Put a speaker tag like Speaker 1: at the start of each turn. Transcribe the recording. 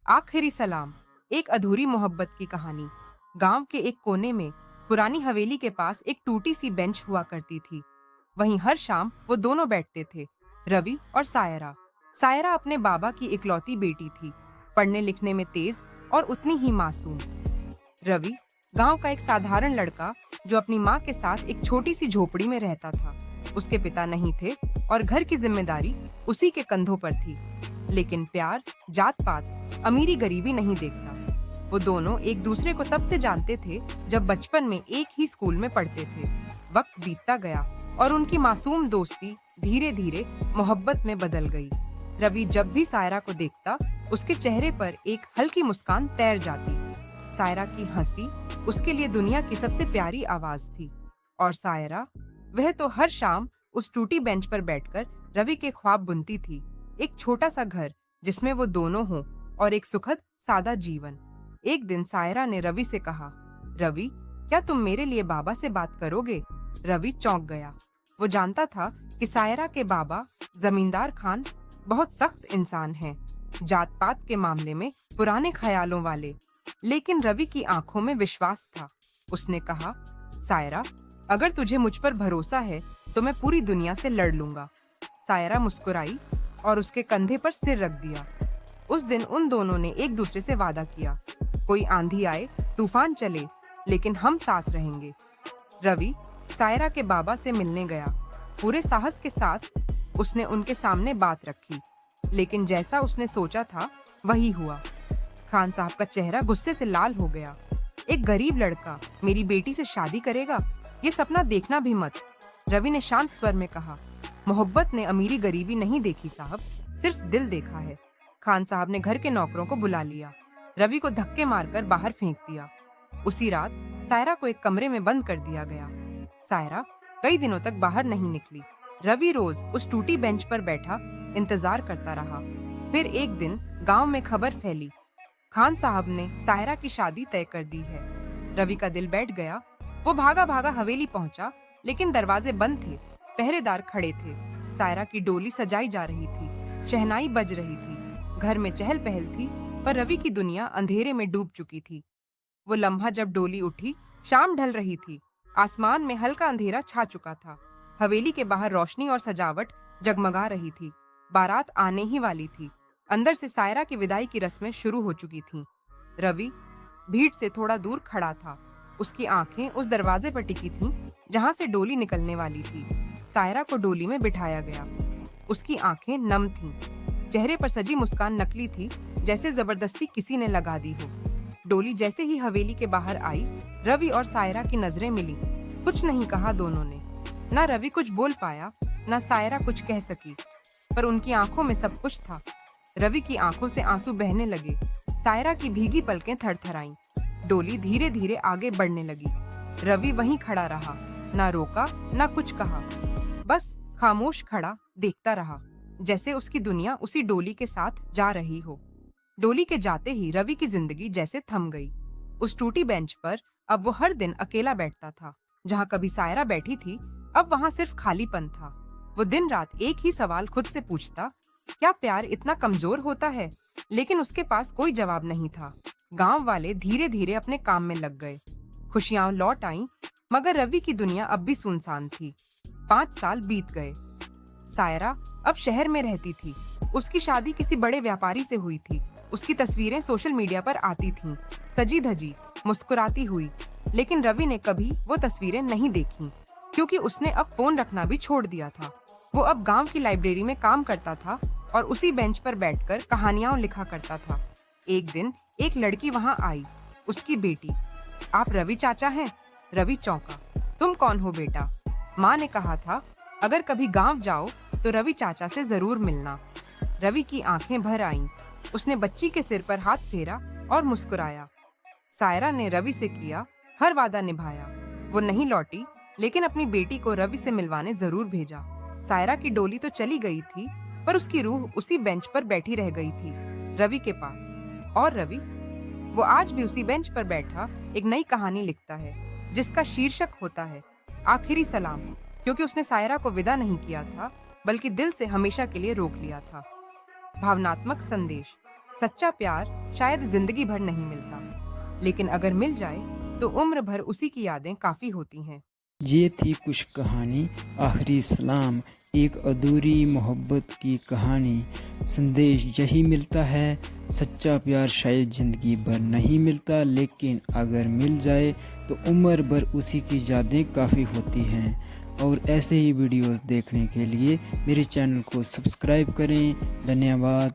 Speaker 1: आखिरी सलाम। एक अधूरी मोहब्बत की कहानी। गांव के एक कोने में पुरानी हवेली के पास एक टूटी सी बेंच हुआ करती थी। वहीं हर शाम वो दोनों बैठते थे, रवि और सायरा। सायरा अपने बाबा की इकलौती बेटी थी, पढ़ने लिखने में तेज और उतनी ही मासूम। रवि गांव का एक साधारण लड़का जो अपनी माँ के साथ एक छोटी सी झोपड़ी में रहता था। उसके पिता नहीं थे और घर की जिम्मेदारी उसी के कंधों पर थी। लेकिन प्यार, जात पात, अमीरी गरीबी नहीं देखता। वो दोनों एक दूसरे को तब से जानते थे जब बचपन में एक ही स्कूल में पढ़ते थे। वक्त बीतता गया और उनकी मासूम दोस्ती धीरे धीरे मोहब्बत में बदल गई। रवि जब भी सायरा को देखता, उसके चेहरे पर एक हल्की मुस्कान तैर जाती। सायरा की हंसी उसके लिए दुनिया की सबसे प्यारी आवाज थी। और सायरा, वह तो हर शाम उस टूटी बेंच पर बैठकर रवि के ख्वाब बुनती थी। एक छोटा सा घर जिसमें वो दोनों हों और एक सुखद सादा जीवन। एक दिन सायरा ने रवि से कहा, रवि, क्या तुम मेरे लिए बाबा से बात करोगे? रवि चौंक गया। वो जानता था कि सायरा के बाबा जमींदार खान बहुत सख्त इंसान हैं, जात पात के मामले में पुराने ख्यालों वाले। लेकिन रवि की आंखों में विश्वास था। उसने कहा, सायरा, अगर तुझे मुझ पर भरोसा है तो मैं पूरी दुनिया से लड़ लूंगा। सायरा मुस्कुराई और उसके कंधे पर सिर रख दिया। उस दिन उन दोनों ने एक दूसरे से वादा किया, कोई आंधी आए, तूफान चले, लेकिन हम साथ रहेंगे। रवि सायरा के बाबा से मिलने गया। पूरे साहस के साथ उसने उनके सामने बात रखी। लेकिन जैसा उसने सोचा था वही हुआ। खान साहब का चेहरा गुस्से से लाल हो गया। एक गरीब लड़का मेरी बेटी से शादी करेगा? ये सपना देखना भी मत। रवि ने शांत स्वर में कहा, मोहब्बत ने अमीरी गरीबी नहीं देखी साहब, सिर्फ दिल देखा है। खान साहब ने घर के नौकरों को बुला लिया। रवि को धक्के मारकर बाहर फेंक दिया। उसी रात सायरा को एक कमरे में बंद कर दिया गया। सायरा कई दिनों तक बाहर नहीं निकली। रवि रोज उस टूटी बेंच पर बैठा इंतजार करता रहा। फिर एक दिन गांव में खबर फैली, खान साहब ने सायरा की शादी तय कर दी है। रवि का दिल बैठ गया। वो भागा भागा हवेली पहुंचा, लेकिन दरवाजे बंद थे, पहरेदार खड़े थे। सायरा की डोली सजाई जा रही थी, शहनाई बज रही थी, घर में चहल पहल थी, पर रवि की दुनिया अंधेरे में डूब चुकी थी। वो लम्हा जब डोली उठी, शाम ढल रही थी। आसमान में हल्का अंधेरा छा चुका था। हवेली के बाहर रोशनी और सजावट जगमगा रही थी। बारात आने ही वाली थी। अंदर से सायरा की विदाई की रस्में शुरू हो चुकी थीं। रवि भीड़ से थोड़ा दूर खड़ा था। उसकी आंखें उस दरवाजे पर टिकी थीं जहां से डोली निकलने वाली थी। सायरा को डोली में बिठाया गया। उसकी आंखें नम थीं। चेहरे पर सजी मुस्कान नकली थी, जैसे जबरदस्ती किसी ने लगा दी हो। डोली जैसे ही हवेली के बाहर आई, रवि और सायरा की नजरें मिली। कुछ नहीं कहा दोनों ने। ना रवि कुछ बोल पाया, ना सायरा कुछ कह सकी, पर उनकी आंखों में सब कुछ था। रवि की आंखों से आंसू बहने लगे। सायरा की भीगी पलकें थरथराईं। डोली धीरे धीरे आगे बढ़ने लगी। रवि वहीं खड़ा रहा, ना रोका ना कुछ कहा, बस खामोश खड़ा देखता रहा, जैसे उसकी दुनिया उसी डोली के साथ जा रही हो। डोली के जाते ही रवि की जिंदगी जैसे थम गई। उस टूटी बेंच पर अब वो हर दिन अकेला बैठता था। जहाँ कभी सायरा बैठी थी, अब वहाँ सिर्फ खालीपन था। वो दिन रात एक ही सवाल खुद से पूछता, क्या प्यार इतना कमजोर होता है? लेकिन उसके पास कोई जवाब नहीं था। गांव वाले धीरे धीरे अपने काम में लग गए। खुशियां लौट आईं, मगर रवि की दुनिया अब भी सुनसान थी। 5 साल बीत गए। सायरा अब शहर में रहती थी। उसकी शादी किसी बड़े व्यापारी से हुई थी। उसकी तस्वीरें सोशल मीडिया पर आती थीं, सजी धजी, मुस्कुराती हुई। लेकिन रवि ने कभी वो तस्वीरें नहीं देखी, क्योंकि उसने अब फोन रखना भी छोड़ दिया था। वो अब गांव की लाइब्रेरी में काम करता था और उसी बेंच पर बैठकर कहानियां लिखा करता था। एक दिन एक लड़की वहां आई, उसकी बेटी। आप रवि चाचा हैं? रवि चौंका। तुम कौन हो बेटा? माँ ने कहा था, अगर कभी गांव जाओ तो रवि चाचा से जरूर मिलना। रवि की आंखें भर आईं। उसने बच्ची के सिर पर हाथ फेरा और मुस्कुराया। सायरा ने रवि से किया हर वादा निभाया। वो नहीं लौटी, लेकिन अपनी बेटी को रवि से मिलवाने जरूर भेजा। सायरा की डोली तो चली गई थी, पर उसकी रूह उसी बेंच पर बैठी रह गई थी, रवि के पास। और रवि, वो आज भी उसी बेंच पर बैठा एक नई कहानी लिखता है, जिसका शीर्षक होता है आखिरी सलाम, क्योंकि उसने सायरा को विदा नहीं किया था, बल्कि दिल से हमेशा के लिए रोक लिया था। भावनात्मक संदेश। सच्चा प्यार शायद जिंदगी भर नहीं मिलता, लेकिन अगर मिल जाए तो उम्र भर उसी की यादें काफी होती हैं।
Speaker 2: ये थी कुछ कहानी आखिरी सलाम, एक अधूरी मोहब्बत की कहानी। संदेश यही मिलता है, सच्चा प्यार शायद ज़िंदगी भर नहीं मिलता, लेकिन अगर मिल जाए तो उम्र भर उसी की यादें काफ़ी होती हैं। और ऐसे ही वीडियोस देखने के लिए मेरे चैनल को सब्सक्राइब करें। धन्यवाद।